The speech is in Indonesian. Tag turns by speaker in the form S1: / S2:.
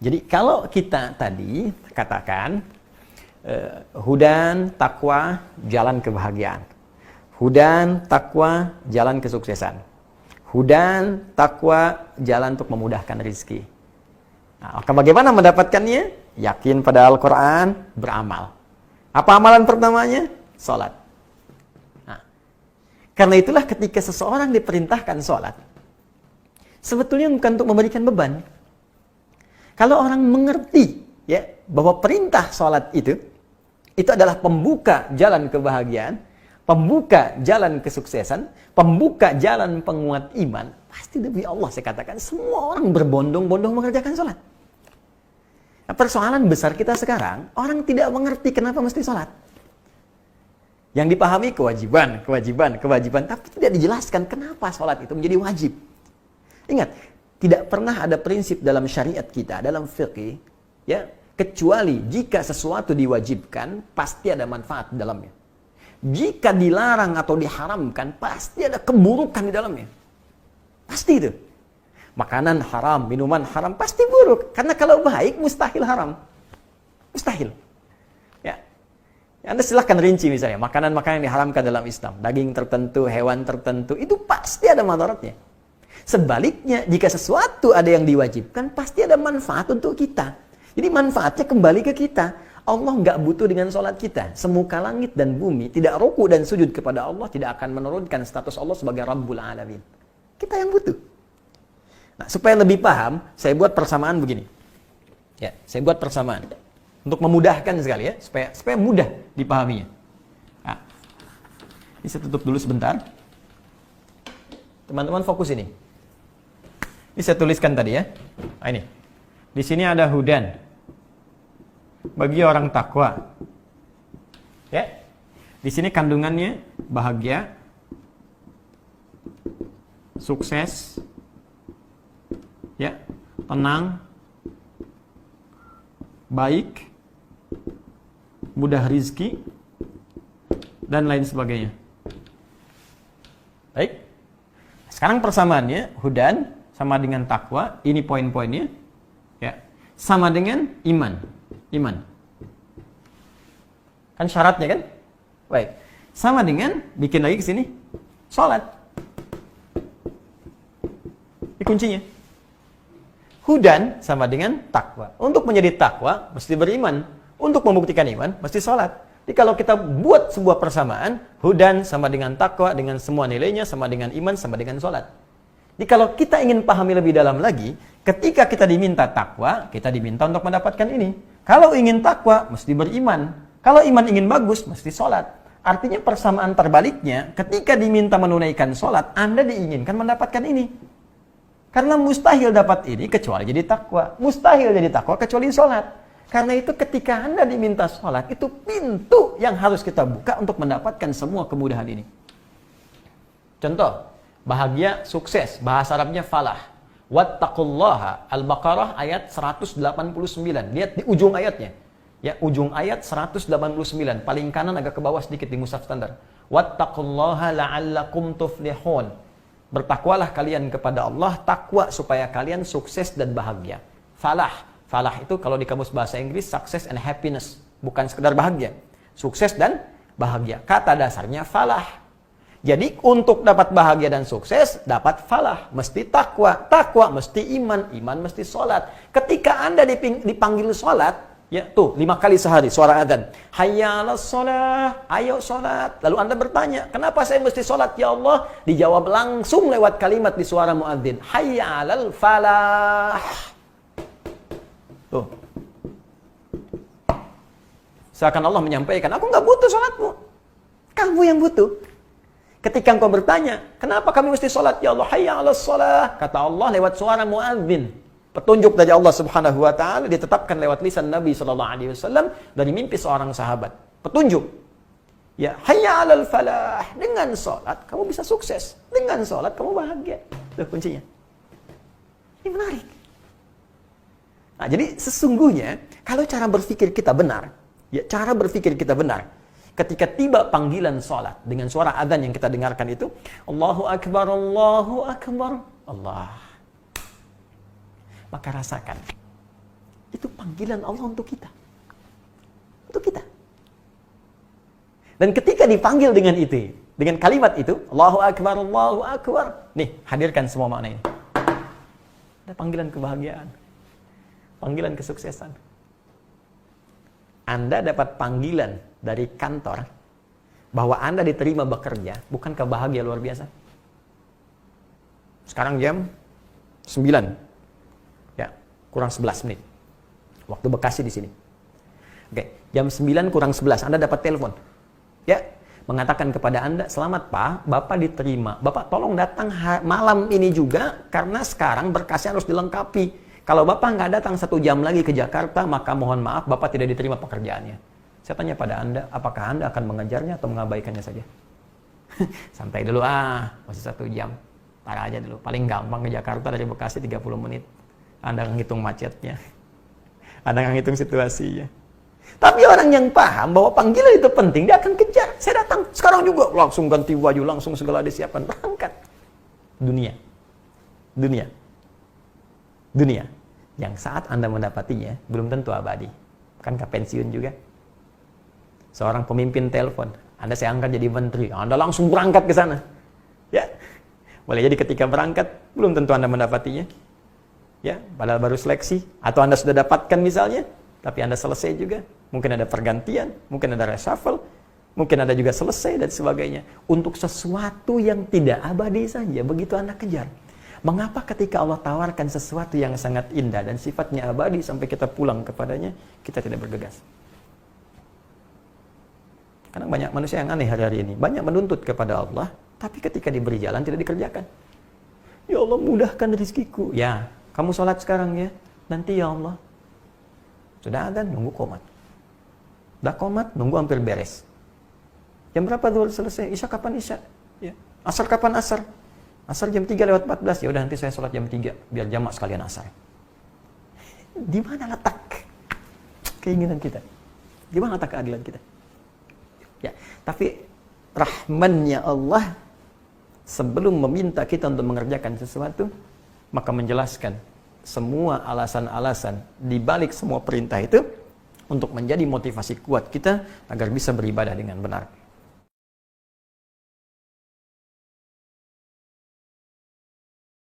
S1: Jadi kalau kita tadi katakan hudan, takwa, jalan kebahagiaan. Hudan, takwa, jalan kesuksesan. Hudan, takwa, jalan untuk memudahkan rezeki. Nah, maka bagaimana mendapatkannya? Yakin pada Al-Quran, beramal. Apa amalan pertamanya? Salat. Nah, karena itulah ketika seseorang diperintahkan salat, sebetulnya bukan untuk memberikan beban. Kalau orang mengerti ya bahwa perintah salat itu adalah pembuka jalan kebahagiaan, pembuka jalan kesuksesan, pembuka jalan penguat iman, pasti demi Allah saya katakan semua orang berbondong-bondong mengerjakan salat. Nah, persoalan besar kita sekarang, orang tidak mengerti kenapa mesti salat. Yang dipahami kewajiban, tapi tidak dijelaskan kenapa salat itu menjadi wajib. Ingat, tidak pernah ada prinsip dalam syariat kita, dalam fikih, ya, kecuali jika sesuatu diwajibkan, pasti ada manfaat di dalamnya. Jika dilarang atau diharamkan, pasti ada keburukan di dalamnya. Pasti itu. Makanan haram, minuman haram, pasti buruk. Karena kalau baik, mustahil haram. Mustahil. Ya. Anda silahkan rinci misalnya, makanan-makanan yang diharamkan dalam Islam. Daging tertentu, hewan tertentu, itu pasti ada madaratnya. Sebaliknya, jika sesuatu ada yang diwajibkan, pasti ada manfaat untuk kita. Jadi manfaatnya kembali ke kita. Allah nggak butuh dengan sholat kita. Semuka langit dan bumi tidak ruku dan sujud kepada Allah, tidak akan menurunkan status Allah sebagai Rabbul Alamin. Kita yang butuh. Nah, supaya lebih paham, saya buat persamaan begini. Ya, saya buat persamaan untuk memudahkan sekali ya, supaya mudah dipahaminya. Nah, ini saya tutup dulu sebentar. Teman-teman fokus ini. Ini saya tuliskan tadi ya. Nah, ini. Di sini ada hudan bagi orang takwa. Ya. Di sini kandungannya bahagia, sukses, ya, tenang, baik, mudah rizki, dan lain sebagainya. Baik. Sekarang persamaannya, hudan sama dengan takwa, ini poin-poinnya, ya, sama dengan iman. Iman. Kan syaratnya kan? Baik. Sama dengan, bikin lagi ke sini, salat. Ini kuncinya. Hudan sama dengan takwa. Untuk menjadi takwa, mesti beriman. Untuk membuktikan iman, mesti salat. Jadi kalau kita buat sebuah persamaan, hudan sama dengan takwa, dengan semua nilainya, sama dengan iman, sama dengan salat. Jadi kalau kita ingin pahami lebih dalam lagi, ketika kita diminta takwa, kita diminta untuk mendapatkan ini. Kalau ingin takwa, mesti beriman. Kalau iman ingin bagus, mesti salat. Artinya persamaan terbaliknya, ketika diminta menunaikan salat, Anda diinginkan mendapatkan ini. Karena mustahil dapat ini kecuali jadi takwa. Mustahil jadi takwa kecuali salat. Karena itu ketika Anda diminta salat, itu pintu yang harus kita buka untuk mendapatkan semua kemudahan ini. Contoh, bahagia, sukses, bahasa Arabnya falah. Wattaqullaha, Al-Baqarah ayat 189. Lihat di ujung ayatnya. Ya, ujung ayat 189. Paling kanan agak ke bawah sedikit di mushaf standar. Wattaqullaha la'allakum tuflihun. Bertakwalah kalian kepada Allah, takwa supaya kalian sukses dan bahagia. Falah. Falah itu kalau di kamus bahasa Inggris, success and happiness. Bukan sekedar bahagia. Sukses dan bahagia. Kata dasarnya falah. Jadi untuk dapat bahagia dan sukses, dapat falah, mesti takwa. Takwa mesti iman, iman mesti sholat. Ketika Anda dipanggil sholat, ya tuh 5 kali sehari suara adzan. Hayya 'alas shalah, ayo sholat. Lalu Anda bertanya, kenapa saya mesti sholat ya Allah? Dijawab langsung lewat kalimat di suara muadzin. Hayya 'alal falah. Tuh. Seakan Allah menyampaikan, aku nggak butuh sholatmu. Kamu yang butuh. Ketika engkau bertanya, kenapa kami mesti sholat ya Allah? Hayya 'alas shalah. Kata Allah lewat suara muadzin. Petunjuk dari Allah Subhanahu wa taala ditetapkan lewat lisan Nabi sallallahu alaihi wasallam dari mimpi seorang sahabat. Petunjuk. Ya, hayya 'alal falah. Dengan sholat kamu bisa sukses. Dengan sholat kamu bahagia. Itu kuncinya. Ini menarik. Nah, jadi sesungguhnya kalau cara berpikir kita benar, ya cara berpikir kita benar. Ketika tiba panggilan sholat dengan suara adzan yang kita dengarkan itu, Allahu Akbar, Allahu Akbar, Allah. Maka rasakan Itu panggilan Allah untuk kita. Untuk kita. Dan ketika dipanggil dengan itu, dengan kalimat itu, Allahu Akbar, Allahu Akbar. Nih, hadirkan semua makna ini. Ada panggilan kebahagiaan. Panggilan kesuksesan. Anda dapat panggilan dari kantor bahwa Anda diterima bekerja, bukankah bahagia luar biasa? Sekarang jam 9. Ya, kurang 11 menit. Waktu Bekasi di sini. Oke, jam 9 kurang 11 Anda dapat telepon. Ya, mengatakan kepada Anda, "Selamat Pak, Bapak diterima. Bapak tolong datang malam ini juga karena sekarang berkasnya harus dilengkapi. Kalau Bapak nggak datang 1 jam lagi ke Jakarta, maka mohon maaf Bapak tidak diterima pekerjaannya." Saya tanya pada Anda, apakah Anda akan mengejarnya atau mengabaikannya saja? Santai dulu, masih 1 jam. Tar aja dulu. Paling gampang ke Jakarta dari Bekasi 30 menit. Anda ngitung macetnya. Anda ngitung situasinya. Tapi orang yang paham bahwa panggilan itu penting, dia akan kejar. Saya datang sekarang juga, langsung ganti baju, langsung segala disiapkan, berangkat. Dunia. Dunia. Dunia. Yang saat Anda mendapatinya, belum tentu abadi. Bukankah pensiun juga? Seorang pemimpin telepon, Anda saya angkat jadi menteri, Anda langsung berangkat ke sana. Ya. Boleh jadi ketika berangkat, belum tentu Anda mendapatinya. Ya, padahal baru seleksi. Atau Anda sudah dapatkan misalnya, tapi Anda selesai juga. Mungkin ada pergantian, mungkin ada reshuffle, mungkin ada juga selesai dan sebagainya. Untuk sesuatu yang tidak abadi saja, begitu Anda kejar. Mengapa ketika Allah tawarkan sesuatu yang sangat indah dan sifatnya abadi sampai kita pulang kepadanya, kita tidak bergegas? Karena banyak manusia yang aneh hari-hari ini. Banyak menuntut kepada Allah, tapi ketika diberi jalan tidak dikerjakan. Ya Allah, mudahkan rezekiku. Ya, kamu sholat sekarang ya. Nanti ya Allah. Sudah adzan, nunggu qomat. Udah qomat, nunggu hampir beres. Jam berapa zuhur selesai? Isya kapan Isya? Ya. Asar kapan asar? Asar jam 3 lewat 14. Ya udah nanti saya sholat jam 3 biar jamak sekalian asar. Di mana letak keinginan kita? Di mana letak keadilan kita? Ya, tapi rahmannya Allah sebelum meminta kita untuk mengerjakan sesuatu, maka menjelaskan semua alasan-alasan di balik semua perintah itu untuk menjadi motivasi kuat kita agar bisa beribadah dengan benar.